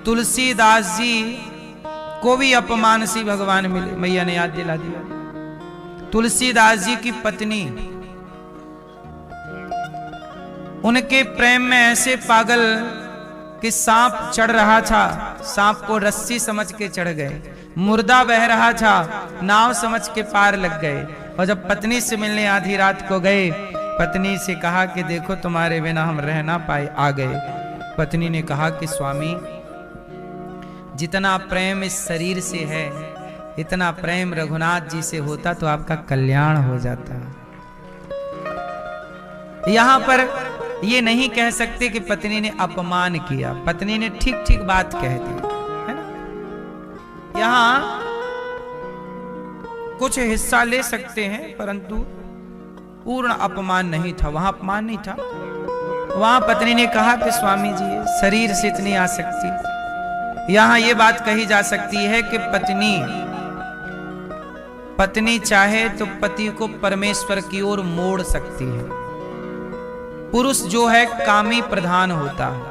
तुलसीदास जी को भी अपमान सी भगवान मिले, मैया ने याद दिला दिया। तुलसीदास जी की पत्नी उनके प्रेम में ऐसे पागल कि सांप चढ़ रहा था, सांप को रस्सी समझ के चढ़ गए, मुर्दा बह रहा था, नाव समझ के पार लग गए। और जब पत्नी से मिलने आधी रात को गए, पत्नी से कहा कि देखो तुम्हारे बिना हम रह ना पाए, आ गए। पत्नी ने कहा कि स्वामी जितना प्रेम इस शरीर से है, इतना प्रेम रघुनाथ जी से होता तो आपका कल्याण हो जाता। यहां पर ये नहीं कह सकते कि पत्नी ने अपमान किया, पत्नी ने ठीक ठीक बात कह दी, है ना। यहां कुछ हिस्सा ले सकते हैं, परंतु पूर्ण अपमान नहीं था, वहां अपमान नहीं था। वहां पत्नी ने कहा कि स्वामी जी शरीर से इतनी आसक्ति। यहां यह बात कही जा सकती है कि पत्नी चाहे तो पति को परमेश्वर की ओर मोड़ सकती है। पुरुष जो है कामी प्रधान होता है।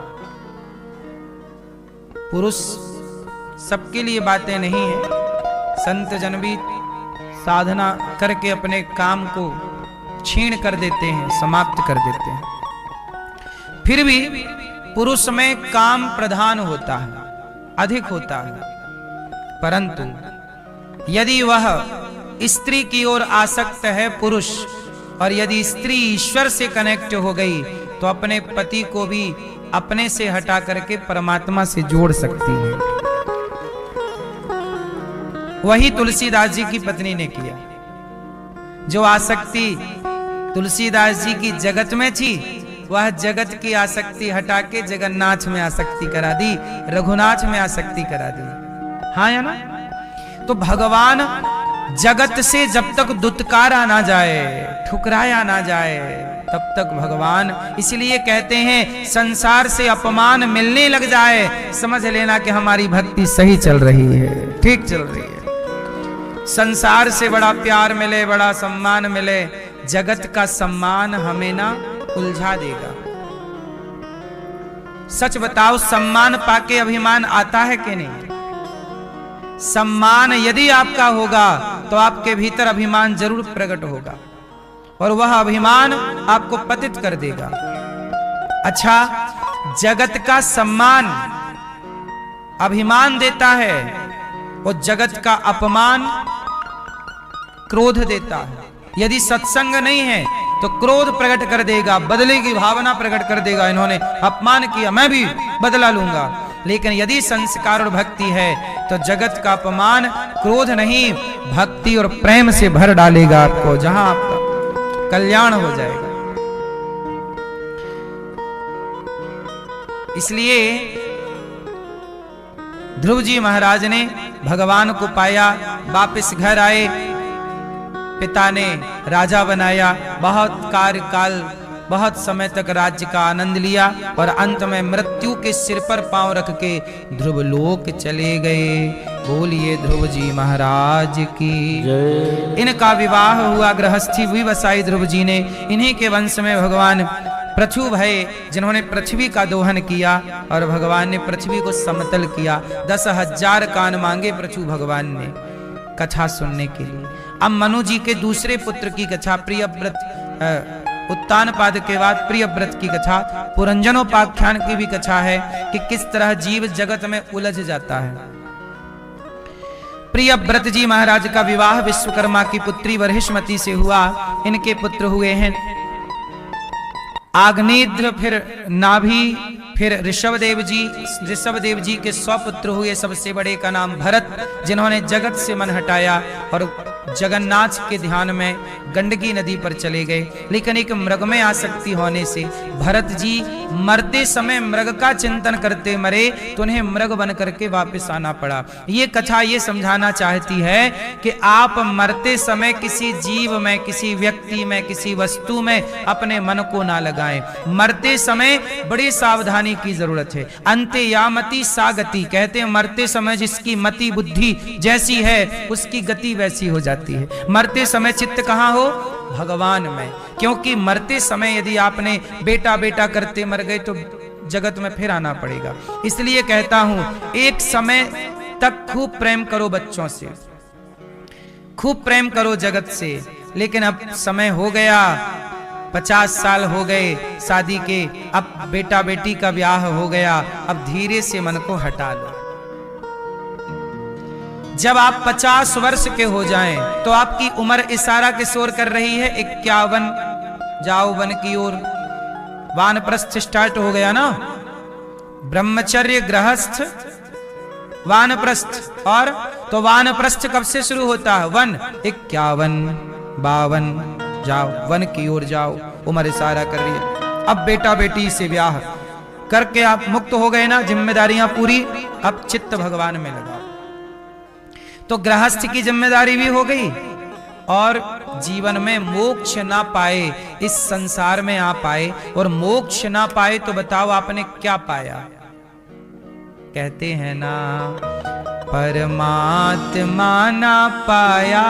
पुरुष सबके लिए बातें नहीं है, संत जन भी साधना करके अपने काम को छीण कर देते हैं, समाप्त कर देते हैं। फिर भी पुरुष में काम प्रधान होता है, अधिक होता है। परंतु यदि वह स्त्री की ओर आसक्त है पुरुष, और यदि स्त्री ईश्वर से कनेक्ट हो गई तो अपने पति को भी अपने से हटा करके परमात्मा से जोड़ सकती है। वही तुलसीदास जी की पत्नी ने किया। जो आसक्ति तुलसीदास जी की जगत में थी, वह जगत की आसक्ति हटा के जगन्नाथ में आसक्ति करा दी, रघुनाथ में आसक्ति करा दी। हाँ या ना। तो भगवान जगत से जब तक दुत्कारा ना जाए, ठुकराया ना जाए, तब तक भगवान, इसलिए कहते हैं संसार से अपमान मिलने लग जाए, समझ लेना कि हमारी भक्ति सही चल रही है, ठीक चल रही है। संसार से बड़ा प्यार मिले, बड़ा सम्मान मिले, जगत का सम्मान हमें ना उलझा देगा। सच बताओ, सम्मान पाके अभिमान आता है कि नहीं? सम्मान यदि आपका होगा तो आपके भीतर अभिमान जरूर प्रकट होगा, और वह अभिमान आपको पतित कर देगा। अच्छा, जगत का सम्मान अभिमान देता है, और जगत का अपमान क्रोध देता है। यदि सत्संग नहीं है तो क्रोध प्रकट कर देगा, बदले की भावना प्रकट कर देगा, इन्होंने अपमान किया मैं भी बदला लूंगा। लेकिन यदि संस्कार और भक्ति है तो जगत का अपमान क्रोध नहीं, भक्ति और प्रेम से भर डालेगा आपको, जहां आपका कल्याण हो जाएगा। इसलिए ध्रुव जी महाराज ने भगवान को पाया, वापस घर आए, पिता ने राजा बनाया, बहुत समय तक राज्य का आनंद लिया, और अंत में मृत्यु के सिर पर पांव रख के ध्रुव लोक चले गए। बोलिए ध्रुव जी महाराज की जय। इनका विवाह हुआ, गृहस्थी हुई बसाई ध्रुव जी ने। इन्हीं के वंश में भगवान पृथु भय, जिन्होंने पृथ्वी का दोहन किया, और भगवान ने पृथ्वी को समतल किया। 10,000 कान मांगे पृथु भगवान ने कथा सुनने के लिए। अब मनु जी के दूसरे पुत्र की कथा, प्रियव्रत, उत्तानपाद के बाद प्रियव्रत की कथा, पुरंजनोपाख्यान की भी कथा है कि किस तरह जीव जगत में उलझ जाता है। प्रियव्रत जी महाराज का विवाह विश्वकर्मा की पुत्री वरहिष्मति से हुआ। इनके पुत्र हुए हैं आग्नेत्र, फिर नाभि, फिर ऋषभदेव जी। ऋषभदेव जी के 100 पुत्र हुए। सबसे बड़े का नाम भरत, जिन्होंने जगत से मन हटाया और जगन्नाथ के ध्यान में गंडकी नदी पर चले गए। लेकिन एक मृग में आसक्ति होने से भरत जी मरते समय मृग का चिंतन करते मरे, तो उन्हें मृग बन करके वापस आना पड़ा। ये कथा ये समझाना चाहती है कि आप मरते समय किसी जीव में, किसी व्यक्ति में, किसी वस्तु में अपने मन को ना लगाएं। मरते समय बड़ी सावधानी की जरूरत है। अंते यामति सा गति, कहते हैं मरते समय जिसकी मति बुद्धि जैसी है उसकी गति वैसी हो जाती है। मरते समय चित्त कहाँ हो? भगवान में। क्योंकि मरते समय यदि आपने बेटा बेटा करते मर गए तो जगत में फिर आना पड़ेगा। इसलिए कहता हूं एक समय तक खूब प्रेम करो बच्चों से, खूब प्रेम करो जगत से, लेकिन अब समय हो गया, 50 साल हो गए शादी के, अब बेटा बेटी का ब्याह हो गया, अब धीरे से मन को हटा लो। जब आप 50 वर्ष के हो जाएं तो आपकी उम्र इशारा किस ओर कर रही है? 51, जाओ वन की ओर। वानप्रस्थ स्टार्ट हो गया ना, ब्रह्मचर्य, गृहस्थ, वानप्रस्थ। और तो वानप्रस्थ कब से शुरू होता है? वन, 51, 52, जाओ वन की ओर जाओ, उम्र इशारा कर रही है। अब बेटा बेटी से ब्याह करके आप मुक्त हो गए ना, जिम्मेदारियां पूरी, अब चित्त भगवान में लगाओ। तो गृहस्थ की जिम्मेदारी भी हो गई, और जीवन में मोक्ष ना पाए, इस संसार में आप आए और मोक्ष ना पाए तो बताओ आपने क्या पाया? कहते हैं ना, परमात्मा ना पाया,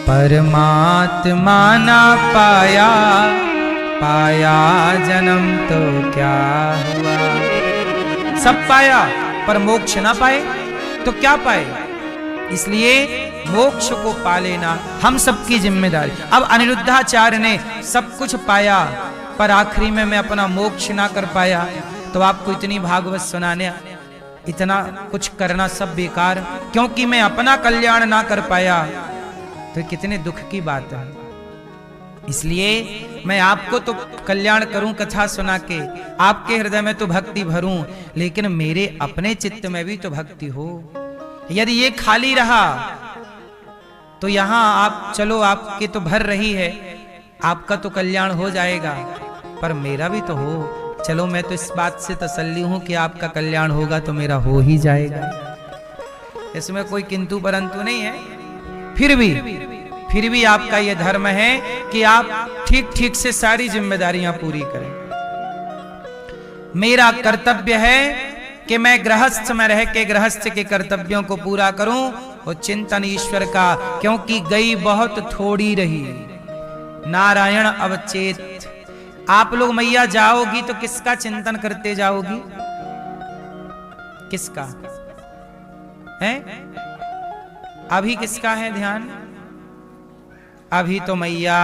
परमात्मा ना पाया, पाया जन्म तो क्या हुआ। सब पाया पर मोक्ष ना पाए तो क्या पाए? इसलिए मोक्ष को पा लेना हम सबकी जिम्मेदारी। अब अनिरुद्धाचार्य ने सब कुछ पाया पर आखिरी में मैं अपना मोक्ष ना कर पाया, तो आपको इतनी भागवत सुनाने, इतना कुछ करना सब बेकार, क्योंकि मैं अपना कल्याण ना कर पाया, तो कितने दुख की बात है। इसलिए मैं आपको तो कल्याण करूं कथा सुना के, आपके हृदय में तो भक्ति भरूं, लेकिन मेरे अपने चित्त में भी तो भक्ति हो। यदि ये खाली रहा तो यहां आप चलो, आपके तो भर रही है, आपका तो कल्याण हो जाएगा, पर मेरा भी तो हो। चलो मैं तो इस बात से तसल्ली हूं कि आपका कल्याण होगा तो मेरा हो ही जाएगा, इसमें कोई किंतु परंतु नहीं है। फिर भी आपका यह धर्म है कि आप ठीक ठीक से सारी जिम्मेदारियां पूरी करें। मेरा कर्तव्य है कि मैं गृहस्थ में रह के गृहस्थ के कर्तव्यों को पूरा करूं और चिंतन ईश्वर का, क्योंकि गई बहुत थोड़ी रही नारायण अवचेत। आप लोग मैया जाओगी तो किसका चिंतन करते जाओगी? किसका है? अभी किसका है ध्यान? अभी तो मैया,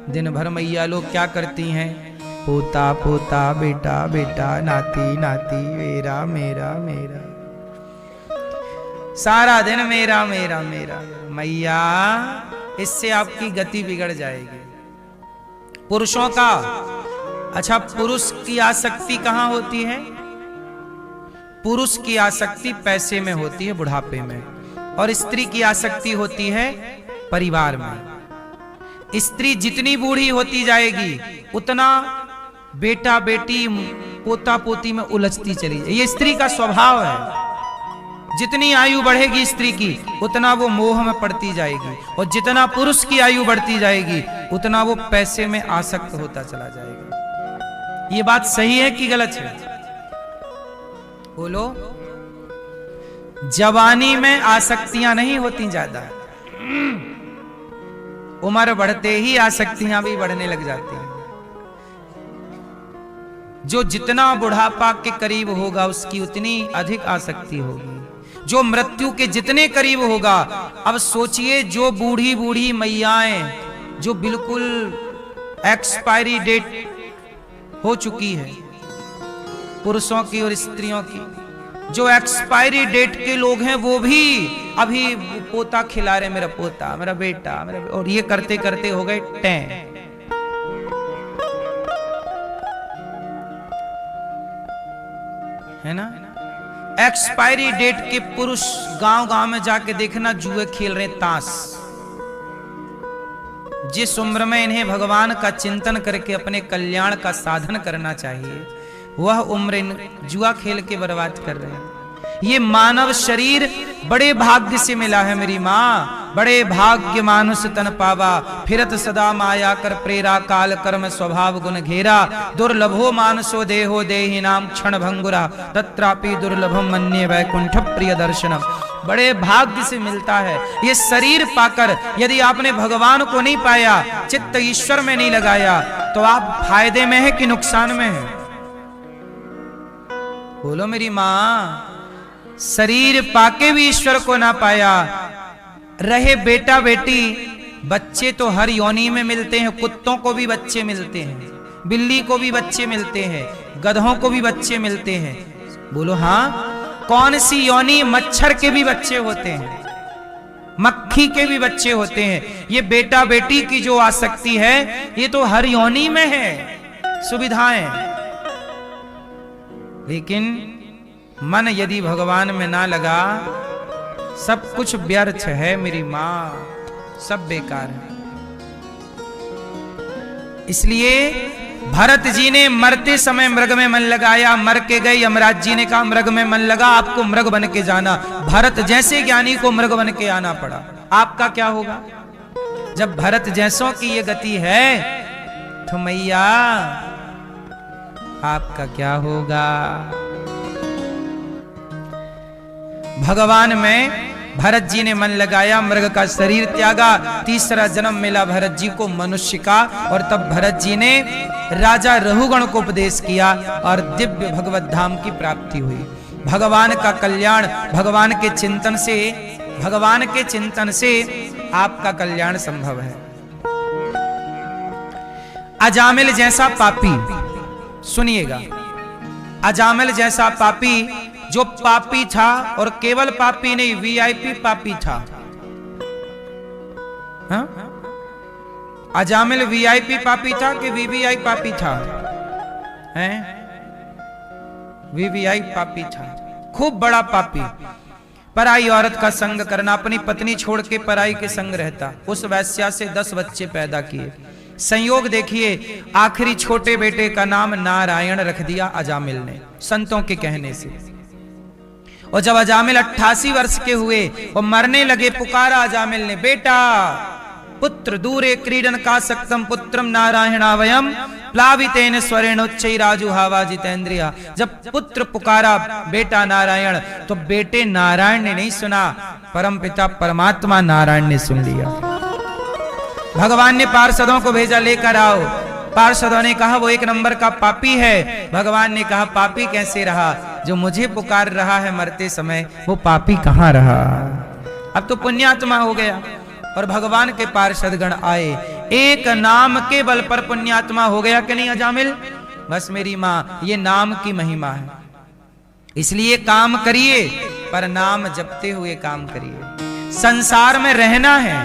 दिन भर मैया लोग क्या करती हैं? पोता पोता, बेटा बेटा, नाती नाती, मेरा मेरा मेरा, सारा दिन मेरा मेरा मेरा। मैया, इससे आपकी गति बिगड़ जाएगी। पुरुषों का, अच्छा पुरुष की आसक्ति कहां होती है? पुरुष की आसक्ति पैसे में होती है, बुढ़ापे में, और स्त्री की आसक्ति होती है परिवार में। स्त्री जितनी बूढ़ी होती जाएगी उतना बेटा बेटी, पोता पोती में उलझती चली जाएगी। ये स्त्री का स्वभाव है। जितनी आयु बढ़ेगी स्त्री की उतना वो मोह में पड़ती जाएगी, और जितना पुरुष की आयु बढ़ती जाएगी उतना वो पैसे में आसक्त होता चला जाएगा। ये बात सही है कि गलत है? बोलो। जवानी में आसक्तियां नहीं होती ज्यादा, उम्र बढ़ते ही आसक्तियां भी बढ़ने लग जाती हैं। जो जितना बुढ़ापा के करीब होगा उसकी उतनी अधिक आसक्ति होगी, जो मृत्यु के जितने करीब होगा। अब सोचिए, जो बूढ़ी बूढ़ी मैयाएं जो बिल्कुल एक्सपायरी डेट हो चुकी है, पुरुषों की और स्त्रियों की, जो एक्सपायरी डेट के लोग हैं वो भी अभी पोता खिला रहे, मेरा पोता, मेरा बेटा, मेरा, और ये करते करते हो गए टें। है ना? एक्सपायरी डेट के पुरुष गांव गांव में जाके देखना, जुए खेल रहे, ताश। जिस उम्र में इन्हें भगवान का चिंतन करके अपने कल्याण का साधन करना चाहिए, वह उम्र इन जुआ खेल के बर्बाद कर रहे हैं। ये मानव शरीर बड़े भाग्य से मिला है मेरी माँ, बड़े भाग्य मानुष तन पावा, फिरत सदा माया कर प्रेरा, काल कर्म स्वभाव गुण घेरा, दुर्लभो मानसो देहो देहि नाम क्षण भंगुरा, तत्रापि दुर्लभम मन्ये वैकुंठ प्रिय दर्शनम। बड़े भाग्य से मिलता है। ये शरीर पाकर यदि आपने भगवान को नहीं पाया, चित्त ईश्वर में नहीं लगाया, तो आप फायदे में है कि नुकसान में है? बोलो मेरी मां। शरीर पाके भी ईश्वर को ना पाया, रहे बेटा बेटी, बच्चे तो हर योनि में मिलते हैं। कुत्तों को भी बच्चे मिलते हैं, बिल्ली को भी बच्चे मिलते हैं, गधों को भी बच्चे मिलते हैं। बोलो हाँ। कौन सी योनि? मच्छर के भी बच्चे होते हैं, मक्खी के भी बच्चे होते हैं। ये बेटा बेटी की जो आसक्ति है, ये तो हर योनि में है, सुविधाएं। लेकिन मन यदि भगवान में ना लगा, सब कुछ व्यर्थ है मेरी मां, सब बेकार है। इसलिए भरत जी ने मरते समय मृग में मन लगाया, मर के गए। यमराज जी ने कहा मृग में मन लगा, आपको मृग बन के जाना। भरत जैसे ज्ञानी को मृग बन के आना पड़ा। आपका क्या होगा? जब भरत जैसों की ये गति है, तो मैया आपका क्या होगा? भगवान में भरत जी ने मन लगाया, मृग का शरीर त्यागा, तीसरा जन्म मिला भरत जी को मनुष्य का। और तब भरत जी ने राजा रहुगण को उपदेश किया और दिव्य भगवत धाम की प्राप्ति हुई। भगवान का कल्याण भगवान के चिंतन से, भगवान के चिंतन से आपका कल्याण संभव है। अजामिल जैसा पापी, सुनिएगा, अजामिल जैसा पापी, जो पापी था, और केवल पापी नहीं, वीआईपी पापी था। हा? अजामिल वीआईपी पापी था कि वीवीआई पापी था? हैं? वीवीआई पापी था, खूब बड़ा पापी। पराई औरत का संग करना, अपनी पत्नी छोड़ के पराई के संग रहता। उस वैश्या से 10 बच्चे पैदा किए। संयोग देखिए, आखिरी छोटे बेटे का नाम नारायण रख दिया अजामिल ने, संतों के कहने से। और जब अजामिल 88 वर्ष के हुए और मरने लगे, पुकारा अजामिल ने, बेटा पुत्र दूरे क्रीडन का सक्तम पुत्रम नारायणावयम प्लावितेन स्वरेण उच्चैराजु हावा जितेंद्रिया। जब पुत्र पुकारा बेटा नारायण, तो बेटे नारायण ने नहीं सुना, परमपिता परमात्मा नारायण ने सुन लिया। भगवान ने पार्षदों को भेजा, लेकर आओ। पार्षदों ने कहा वो 1 नंबर का पापी है। भगवान ने कहा पापी कैसे रहा? जो मुझे पुकार रहा है मरते समय, वो पापी कहां रहा? अब तो पुण्यात्मा हो गया। और भगवान के पार्षदगण आए, एक नाम के बल पर पुण्यात्मा हो गया कि नहीं अजामिल? बस मेरी मां, ये नाम की महिमा है। इसलिए काम करिए, पर नाम जपते हुए काम करिए। संसार में रहना है,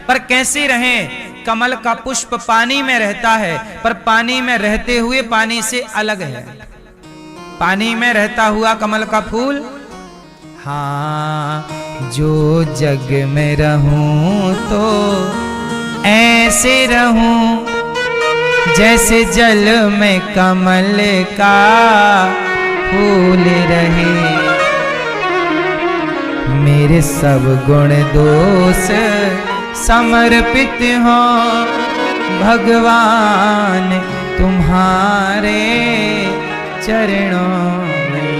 पर कैसे रहें? कमल का पुष्प पानी में रहता है, पर पानी में रहते हुए पानी से अलग है। पानी में रहता हुआ कमल का फूल, हाँ, जो जग में रहूं तो ऐसे रहूं जैसे जल में कमल का फूल रहे। मेरे सब गुण दोष समर्पित हो भगवान तुम्हारे चरणों में।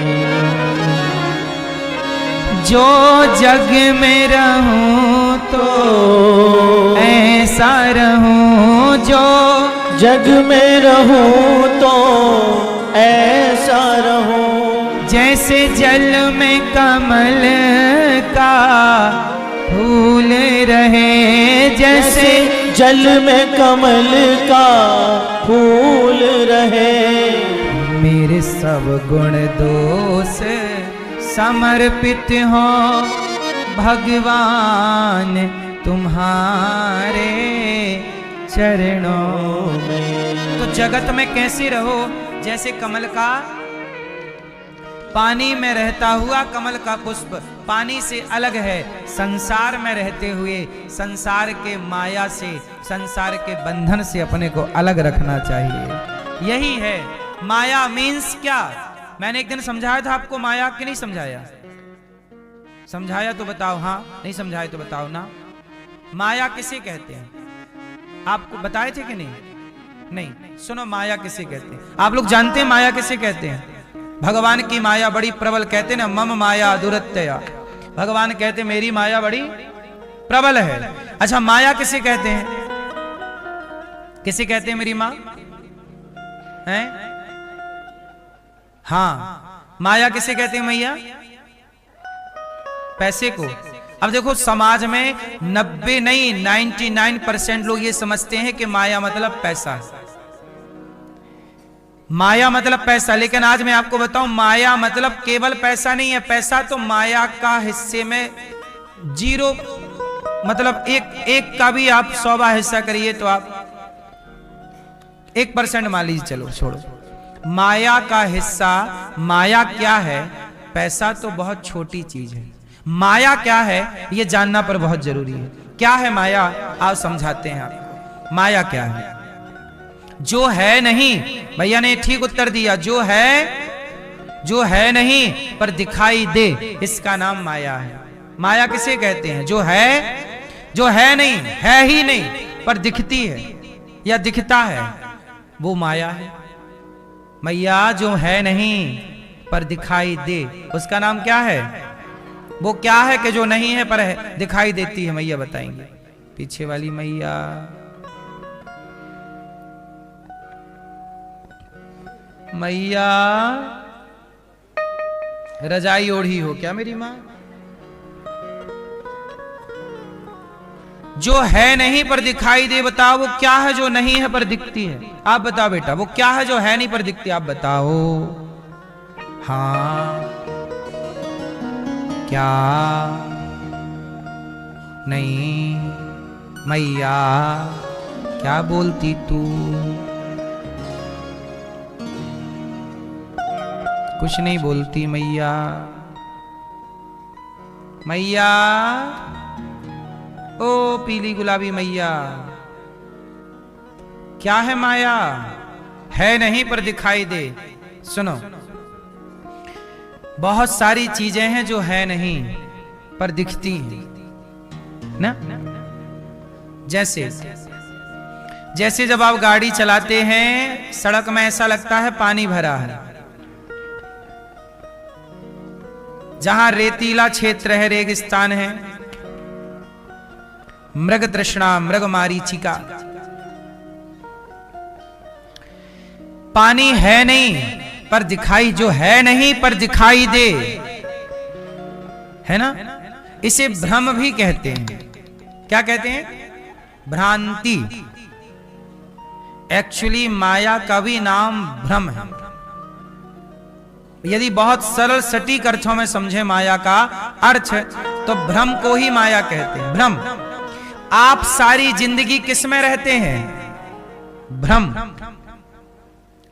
जो जग में रहूं तो ऐसा रहूं, जो जग में रहूं तो ऐसा रहूं जैसे जल में कमल का फूल रहे। जैसे जल में कमल का फूल रहे। मेरे सब गुण दोष समर्पित हो भगवान तुम्हारे चरणों में। तो जगत में कैसे रहो? जैसे कमल का, पानी में रहता हुआ कमल का पुष्प पानी से अलग है। संसार में रहते हुए संसार के माया से, संसार के बंधन से अपने को अलग रखना चाहिए। यही है माया। मीन्स क्या? मैंने एक दिन समझाया था आपको माया कि नहीं समझाया? समझाया तो बताओ, हाँ। नहीं समझाया तो बताओ ना। माया किसे कहते हैं? आपको बताए थे कि नहीं? नहीं। सुनो, माया किसे कहते हैं? आप लोग जानते हैं माया किसे कहते हैं? भगवान की माया बड़ी प्रबल, कहते हैं ना, मम माया दुरत्यया। भगवान कहते मेरी माया बड़ी प्रबल है। अच्छा, माया किसे कहते हैं? किसे कहते हैं मेरी माँ है? हाँ, माया किसे कहते हैं मैया? पैसे को। अब देखो, समाज में 90 नहीं 99% लोग ये समझते हैं कि माया मतलब पैसा है, माया मतलब पैसा। लेकिन आज मैं आपको बताऊं, माया मतलब केवल पैसा नहीं है। पैसा तो माया का हिस्से में 0, मतलब एक का भी आप 100वां हिस्सा करिए तो आप 1% मान लीजिए, चलो छोड़ो। माया का हिस्सा, माया क्या है? पैसा तो बहुत छोटी चीज है। माया क्या है ये जानना पर बहुत जरूरी है। क्या है माया? आप समझाते हैं आपको। माया क्या है? जो है नहीं, भैया ने ठीक उत्तर दिया, जो है नहीं पर दिखाई दे, इसका नाम माया है। माया किसे कहते हैं? जो है नहीं, है ही नहीं पर दिखती है या दिखता है, वो माया है। मैया जो है नहीं पर दिखाई दे, उसका नाम क्या है? वो क्या है कि जो नहीं है पर है, दिखाई देती है? मैया बताएंगे। पीछे वाली मैया, मैया रजाई ओढ़ी हो क्या मेरी माँ? जो है नहीं पर दिखाई दे, बताओ वो क्या है जो नहीं है पर दिखती है? आप बताओ बेटा, वो क्या है जो है नहीं पर दिखती है? आप बताओ। हाँ, क्या नहीं मैया, क्या बोलती तू? कुछ नहीं बोलती मैया। मैया, ओ पीली गुलाबी मैया, क्या है माया? है नहीं पर दिखाई दे। सुनो, बहुत सारी चीजें हैं जो है नहीं पर दिखती हैं ना। जैसे जब आप गाड़ी चलाते हैं, सड़क में ऐसा लगता है पानी भरा है। जहां रेतीला क्षेत्र है, रेगिस्तान है, मृग तृष्णा, मृग मारीचिका, पानी है नहीं पर दिखाई, जो है नहीं पर दिखाई दे, है ना। इसे भ्रम भी कहते हैं। क्या कहते हैं? भ्रांति। एक्चुअली माया का भी नाम भ्रम है। यदि बहुत सरल सटीक अर्थों में समझे माया का अर्थ, तो भ्रम को ही माया कहते हैं। भ्रम। आप सारी जिंदगी किस में रहते हैं? भ्रम,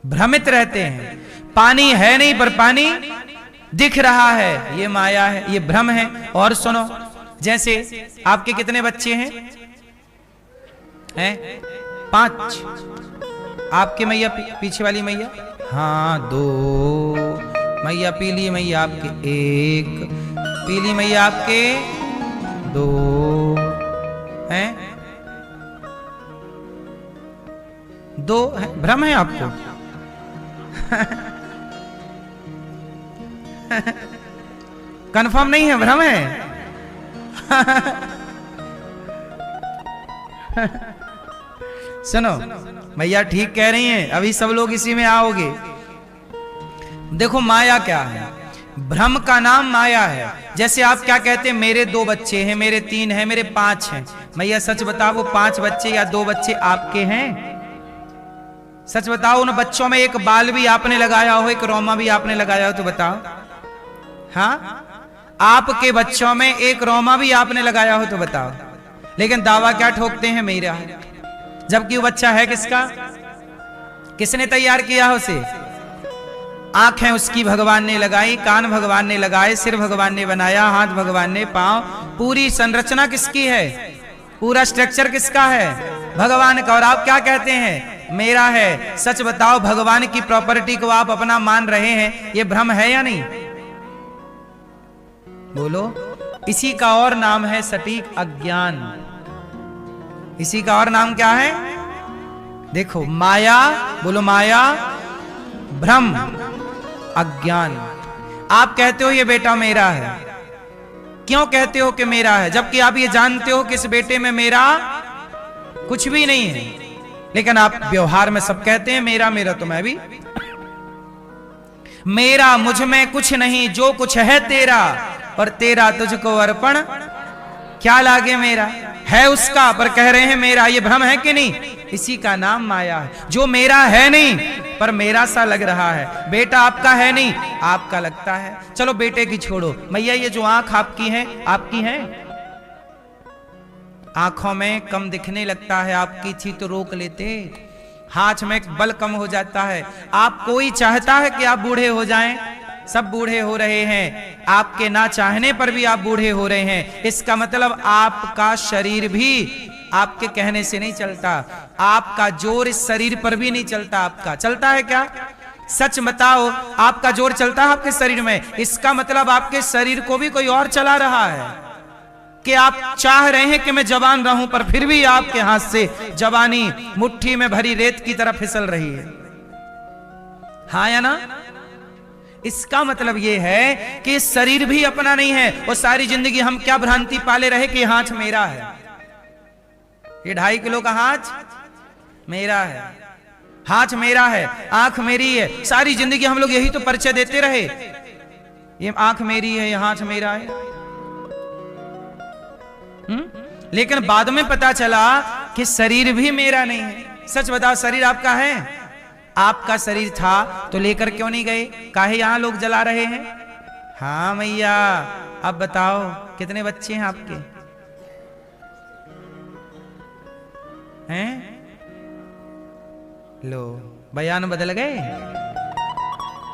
भ्रमित रहते हैं। पानी है नहीं पर पानी दिख रहा है, ये माया है, ये भ्रम है। और सुनो, जैसे आपके कितने बच्चे हैं? 5। आपके मैया, पीछे वाली मैया? हाँ, 2। मैया पीली मैया आपके 1, पीली मैया आपके 2 हैं। 2 भ्रम है आपको? कंफर्म नहीं है, भ्रम है। सुनो, मैया ठीक कह रही हैं, अभी सब लोग इसी में आओगे। देखो माया क्या है? भ्रम का नाम माया है। जैसे आप क्या कहते हैं, मेरे 2 बच्चे हैं, मेरे 3 हैं, मेरे 5 हैं। मैया सच बताओ, वो 5 बच्चे या 2 बच्चे आपके हैं? सच बताओ, उन बच्चों में एक बाल भी आपने लगाया हो, एक रोमा भी आपने लगाया हो, तो बताओ। हाँ, आपके बच्चों में एक रोमा भी आपने लगाया हो, तो बताओ। लेकिन दावा क्या ठोकते हैं? मेरा। जबकि वो बच्चा है किसका? किसने तैयार किया उसे? आंखें उसकी भगवान ने लगाई, कान भगवान ने लगाए, सिर भगवान ने बनाया, हाथ भगवान ने, पांव, पूरी संरचना किसकी है? पूरा स्ट्रक्चर किसका है? भगवान का। और आप क्या कहते हैं? मेरा है। सच बताओ, भगवान की प्रॉपर्टी को आप अपना मान रहे हैं, ये भ्रम है या नहीं? बोलो। इसी का और नाम है सटीक अज्ञान। इसी का और नाम क्या है? देखो, माया, बोलो माया, भ्रम, अज्ञान। आप कहते हो ये बेटा मेरा है, क्यों कहते हो कि मेरा है, जबकि आप ये जानते हो कि इस बेटे में मेरा कुछ भी नहीं है। लेकिन आप व्यवहार में सब कहते हैं मेरा मेरा, तो मैं भी मेरा, मुझ में कुछ नहीं, जो कुछ है तेरा, और तेरा तुझको अर्पण क्या लागे मेरा। है उसका पर कह रहे हैं मेरा, ये भ्रम है कि नहीं? इसी का नाम माया है। जो मेरा है नहीं पर मेरा सा लग रहा है। बेटा आपका है नहीं, आपका लगता है। चलो बेटे की छोड़ो, मैया ये जो आंख आपकी है, आपकी है? आंखों में कम दिखने लगता है, आपकी थी तो रोक लेते। हाथ में बल कम हो जाता है। आप कोई चाहता है कि आप बूढ़े हो जाएं? सब बूढ़े हो रहे हैं। आपके ना चाहने पर भी आप बूढ़े हो रहे हैं। इसका मतलब आपका शरीर भी आपके कहने से नहीं चलता। आपका जोर इस शरीर पर भी नहीं चलता। आपका चलता है क्या? सच बताओ, आपका जोर चलता है आपके शरीर में? इसका मतलब आपके शरीर को भी कोई और चला रहा है। कि आप चाह रहे हैं कि मैं जवान रहूं, पर फिर भी आपके हाथ से जवानी मुट्ठी में भरी रेत की तरह फिसल रही है। हाँ या ना? इसका मतलब यह है कि शरीर भी अपना नहीं है। और सारी जिंदगी हम क्या भ्रांति पाले रहे कि हाथ मेरा है, ये 2.5 किलो का हाथ मेरा है, हाथ मेरा है, आंख मेरी है। सारी जिंदगी हम लोग यही तो परिचय देते रहे, ये आंख मेरी है, ये हाथ मेरा है। लेकिन बाद में पता चला कि शरीर भी मेरा नहीं है। सच बताओ, शरीर आपका है? आपका शरीर था तो लेकर क्यों नहीं गए? काहे यहां लोग जला रहे हैं? हाँ मैया, अब बताओ कितने बच्चे हैं आपके? हैं? लो, बयान बदल गए,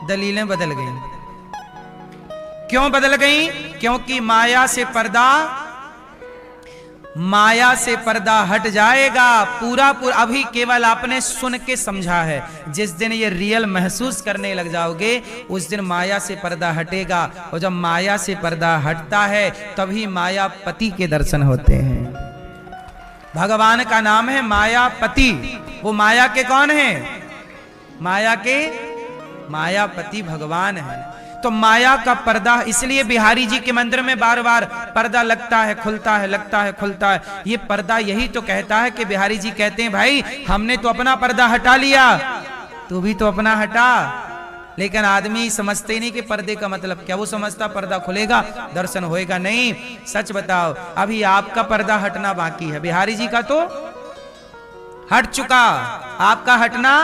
दलीलें बदल गई। क्यों बदल गई? क्योंकि माया से पर्दा हट जाएगा पूरा। अभी केवल आपने सुन के समझा है। जिस दिन ये रियल महसूस करने लग जाओगे, उस दिन माया से पर्दा हटेगा। और जब माया से पर्दा हटता है, तभी मायापति के दर्शन होते हैं। भगवान का नाम है मायापति। वो माया के कौन है? माया के मायापति भगवान है। तो माया का पर्दा, इसलिए बिहारी जी के मंदिर में बार बार पर्दा लगता है, खुलता है, लगता है, खुलता है। ये पर्दा यही तो कहता है कि बिहारी जी कहते हैं, भाई हमने तो अपना पर्दा हटा लिया, तू भी तो अपना हटा। लेकिन आदमी समझते ही नहीं कि पर्दे का मतलब क्या। वो समझता पर्दा खुलेगा दर्शन होएगा। नहीं, सच बताओ, अभी आपका पर्दा हटना बाकी है। बिहारी जी का तो हट चुका, आपका हटना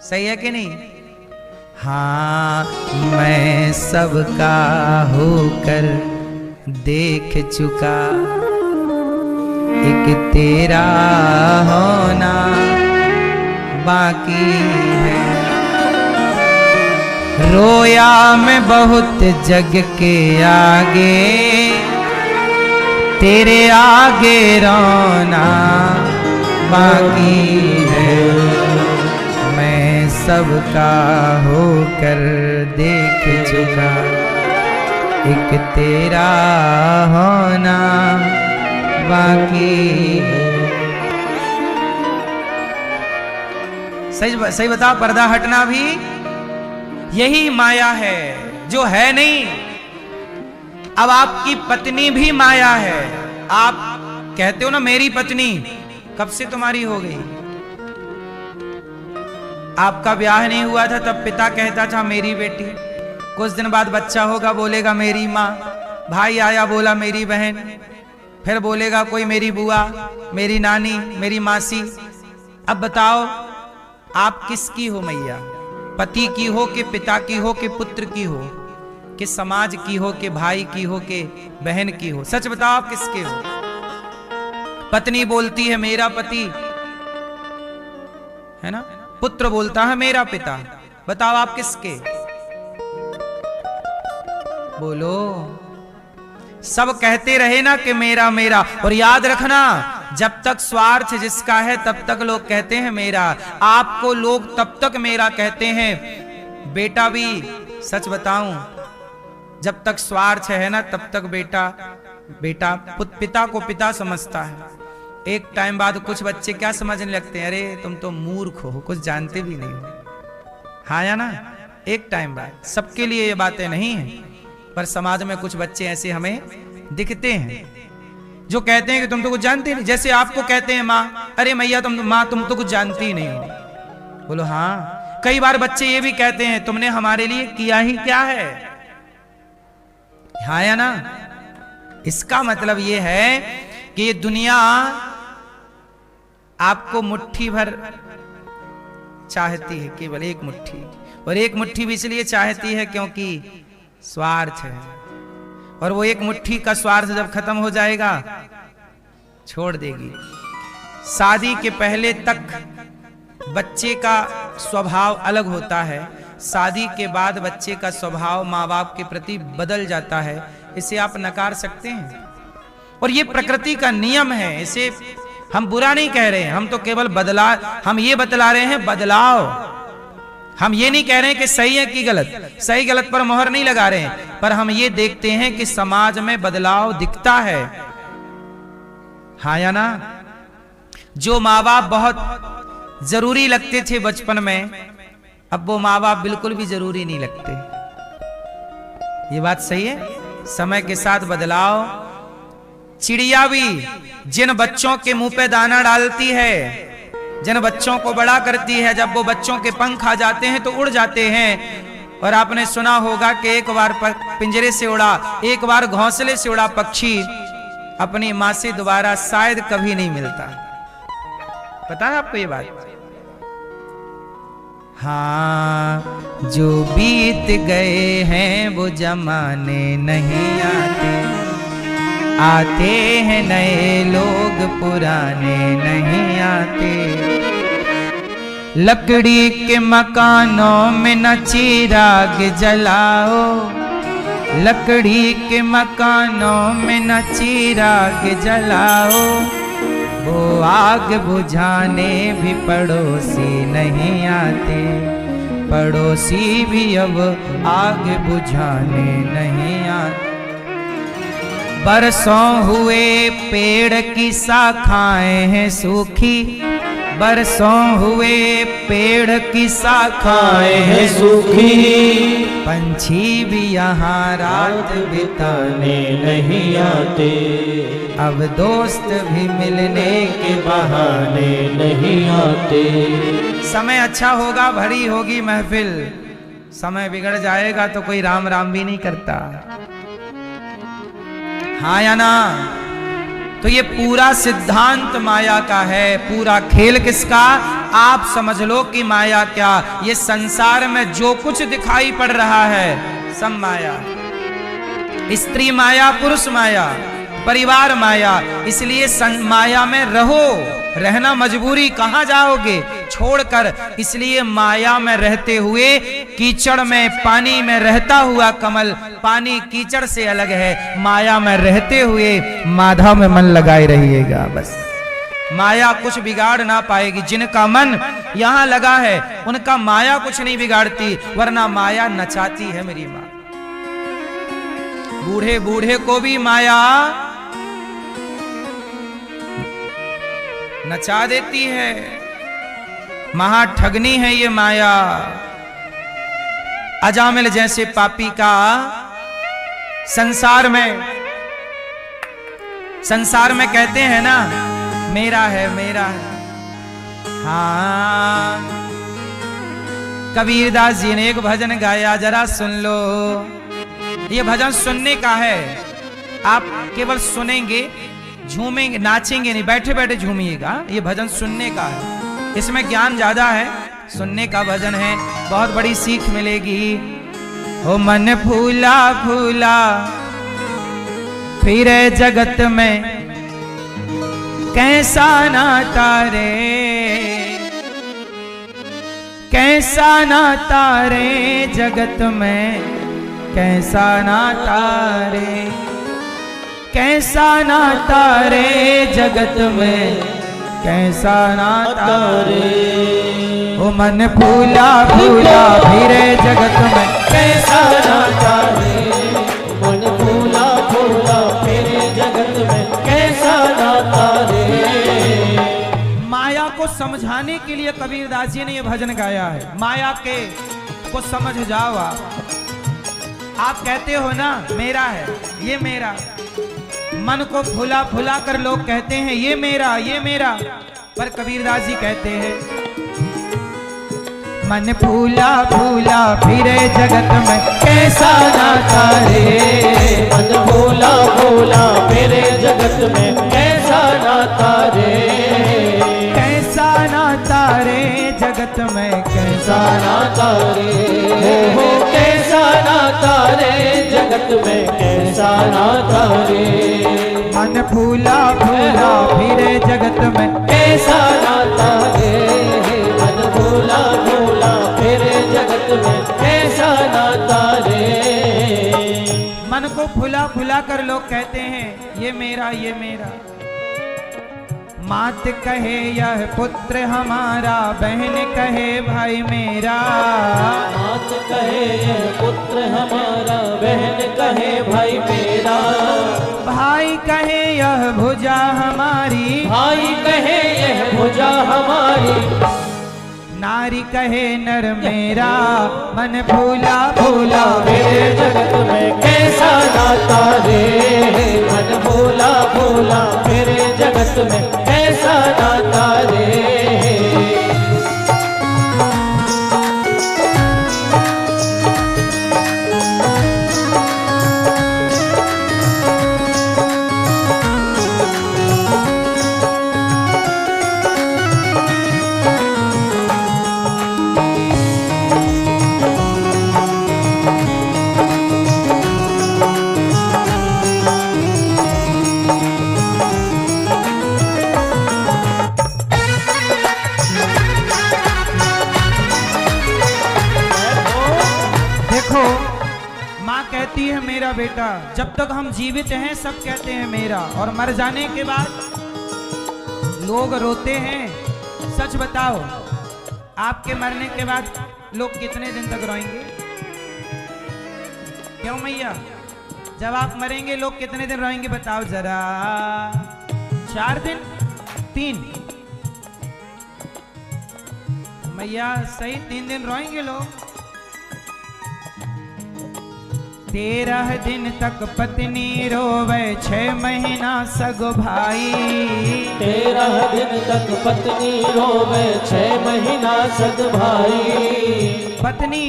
सही है कि नहीं? हाँ, मैं सबका होकर देख चुका, एक तेरा होना बाकी है। रोया मैं बहुत जग के आगे, तेरे आगे रोना बाकी है। मैं सबका होकर देख चुका, एक तेरा होना बाकी है। सही बता, पर्दा हटना भी यही माया है, जो है नहीं। अब आपकी पत्नी भी माया है। आप कहते हो ना मेरी पत्नी, कब से तुम्हारी हो गई? आपका ब्याह नहीं हुआ था तब पिता कहता था मेरी बेटी। कुछ दिन बाद बच्चा होगा, बोलेगा मेरी माँ। भाई आया, बोला मेरी बहन। फिर बोलेगा कोई मेरी बुआ, मेरी नानी, मेरी मासी। अब बताओ आप किसकी हो मैया? पति की हो कि पिता की हो कि पुत्र की हो कि समाज की हो कि भाई की हो कि बहन की हो? सच बताओ आप किसके हो? पत्नी बोलती है मेरा पति, है ना? पुत्र बोलता है मेरा पिता। बताओ आप किसके? बोलो। सब कहते रहे ना कि मेरा मेरा। और याद रखना, जब तक स्वार्थ जिसका है तब तक लोग कहते हैं मेरा। आपको लोग तब तक मेरा कहते हैं। बेटा भी, सच बताऊं, जब तक स्वार्थ है ना तब तक बेटा पिता को पिता समझता है। एक टाइम बाद कुछ बच्चे क्या समझने लगते हैं, अरे तुम तो मूर्ख हो, कुछ जानते भी नहीं हो। हाँ या ना? एक टाइम बाद। सबके लिए ये बातें नहीं है। पर समाज में कुछ बच्चे ऐसे हमें दिखते हैं जो कहते हैं कि तुम तो कुछ जानते नहीं। जैसे आपको कहते हैं माँ, अरे मैया तुम तो कुछ जानती ही नहीं हो। बोलो हाँ। कई बार बच्चे ये भी कहते हैं तुमने हमारे लिए किया ही क्या है। हाँ या ना? इसका मतलब ये है कि ये दुनिया आपको मुट्ठी भर चाहती है, केवल एक मुट्ठी, और एक मुट्ठी भी इसलिए चाहती है क्योंकि स्वार्थ है। और वो एक मुट्ठी का स्वार्थ जब खत्म हो जाएगा छोड़ देगी। शादी के पहले तक बच्चे का स्वभाव अलग होता है, शादी के बाद बच्चे का स्वभाव माँ बाप के प्रति बदल जाता है। इसे आप नकार सकते हैं और ये प्रकृति का नियम है। इसे हम बुरा नहीं कह रहे हैं, हम तो केवल हम ये बतला रहे हैं बदलाव। हम ये नहीं कह रहे हैं कि सही है कि गलत, सही गलत पर मोहर नहीं लगा रहे हैं, पर हम ये देखते हैं कि समाज में बदलाव दिखता है। हाँ या ना? जो माँ बाप बहुत जरूरी लगते थे बचपन में, अब वो माँ बाप बिल्कुल भी जरूरी नहीं लगते। ये बात सही है। समय के साथ बदलाव। चिड़िया भी जिन बच्चों के मुंह पे दाना डालती है, जिन बच्चों को बड़ा करती है, जब वो बच्चों के पंख आ जाते हैं तो उड़ जाते हैं। और आपने सुना होगा कि एक बार पिंजरे से उड़ा, एक बार घोंसले से उड़ा पक्षी अपनी मां से दोबारा शायद कभी नहीं मिलता। पता है आपको ये बात? हाँ, जो बीत गए हैं वो जमाने नहीं आते, आते हैं नए लोग पुराने नहीं आते। लकड़ी के मकानों में न चिराग जलाओ, लकड़ी के मकानों में न चिराग जलाओ, वो आग बुझाने भी पड़ोसी नहीं आते, पड़ोसी भी अब आग बुझाने नहीं आते। बरसों हुए पेड़ की शाखाएं हैं सूखी, बरसों हुए पेड़ की शाखाएं हैं सूखी, पंछी भी यहाँ रात बिताने नहीं आते, अब दोस्त भी मिलने के बहाने नहीं आते। समय अच्छा होगा, भरी होगी महफिल, समय बिगड़ जाएगा तो कोई राम राम भी नहीं करता। हाँ या ना? तो ये पूरा सिद्धांत माया का है। पूरा खेल किसका? आप समझ लो कि माया क्या, ये संसार में जो कुछ दिखाई पड़ रहा है सब माया। स्त्री माया, पुरुष माया, परिवार माया। इसलिए माया में रहो, रहना मजबूरी, कहां जाओगे छोड़कर। इसलिए माया में रहते हुए कीचड़ में, पानी में रहता हुआ कमल पानी कीचड़ से अलग है। माया में रहते हुए माधा में मन लगाए रहिएगा, बस माया कुछ बिगाड़ ना पाएगी। जिनका मन यहां लगा है उनका माया कुछ नहीं बिगाड़ती, वरना माया नचाती है मेरी मां। बूढ़े बूढ़े को भी माया नचा देती है। महा ठगनी है ये माया। अजामिल जैसे पापी का संसार में कहते हैं ना, मेरा है मेरा है। हाँ, कबीरदास जी ने एक भजन गाया, जरा सुन लो। ये भजन सुनने का है, आप केवल सुनेंगे, झूमेंगे, नाचेंगे नहीं, बैठे बैठे झूमिएगा। ये भजन सुनने का है, इसमें ज्ञान ज्यादा है, सुनने का भजन है, बहुत बड़ी सीख मिलेगी। हो मन फूला फूला फिरे जगत में, कैसा नाता रे, कैसा नाता रे जगत में, कैसा नाता रे, कैसा नाता रे जगत में, कैसा नाता रे। ओ मन फूला फूला फिरे जगत में, कैसा नाता रे, मन फूला फूला फिरे जगत में, कैसा नाता रे। माया को समझाने के लिए कबीरदास जी ने ये भजन गाया है। माया के को समझ जाओ आप। आप कहते हो ना मेरा है, ये मेरा। मन को फुला फुला कर लोग कहते हैं ये मेरा, ये मेरा। पर कबीरदास जी कहते हैं मन फूला फूला फिरे जगत में कैसा नाता रे। मन फूला फूला फिरे जगत में कैसा नाता रे। कैसा नाता रे जगत में कैसा नाता रे। हो कैसा नाता रे जगत में कैसा नाता रे। मन फूला फूला फिरे जगत में कैसा नाता रे। मन फूला फूला फिरे जगत में कैसा नाता रे। मन को फुला फुला कर लोग कहते हैं ये मेरा, ये मेरा। मात कहे यह पुत्र हमारा, बहन कहे भाई मेरा। मात कहे यह पुत्र हमारा, बहन कहे भाई मेरा। भाई कहे यह भुजा हमारी, भाई कहे यह भुजा हमारी। नारी कहे नर मेरा। मन फूला फूला मेरे जगत में कैसा नाता रे। मन फूला फूला मेरे जगत में कैसा नाता रे। कहती है मेरा बेटा। जब तक हम जीवित हैं सब कहते हैं मेरा, और मर जाने के बाद लोग रोते हैं। सच बताओ, आपके मरने के बाद लोग कितने दिन तक रोएंगे? क्यों मैया? जब आप मरेंगे लोग कितने दिन रोएंगे बताओ जरा? 4 दिन, 3? मैया सही 3 दिन रोएंगे लोग। 13 दिन तक पत्नी रोवे, 6 महीना सगो भाई। 13 दिन तक पत्नी रोवे, 6 महीना सग भाई। पत्नी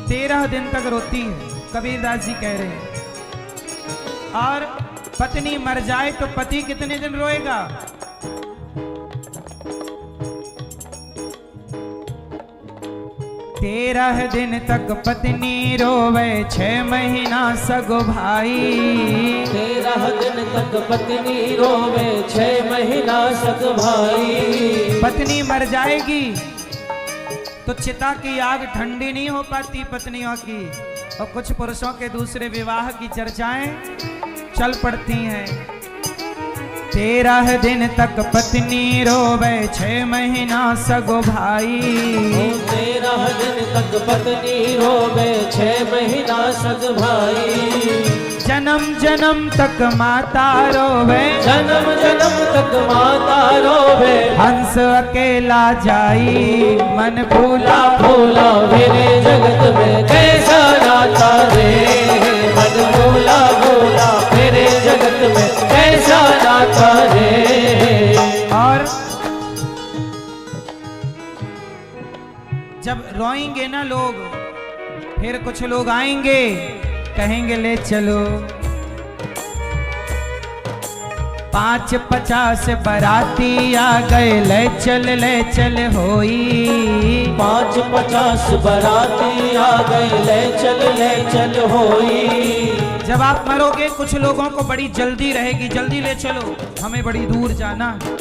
13 दिन तक रोती है, कबीरदास जी कह रहे हैं। और पत्नी मर जाए तो पति कितने दिन रोएगा? 13 दिन तक पत्नी रोवे, 6 महीना सगो भाई। 13 दिन तक पत्नी रोवे, 6 महीना सग भाई। पत्नी मर जाएगी तो चिता की आग ठंडी नहीं हो पाती पत्नियों की, और कुछ पुरुषों के दूसरे विवाह की चर्चाएं चल पड़ती हैं। 13 दिन तक पत्नी रोवे, 6 महीना सगो भाई। 13 दिन तक पत्नी रोवे, 6 महीना सग भाई। जन्म जन्म तक माता रोवे, जन्म जन्म तक माता रोवे। हंस अकेला जाई, मन फूला फूला मेरे जगत में कैसा नाता रे। मन फूला फूला मेरे जगत में कैसा नाता रे। और जब रोएंगे ना लोग, फिर कुछ लोग आएंगे कहेंगे ले चलो। 5-50 बराती आ गए, ले चल होई। 5-50 बराती आ गए, ले चल होई। जब आप मरोगे कुछ लोगों को बड़ी जल्दी रहेगी, जल्दी ले चलो हमें बड़ी दूर जाना है।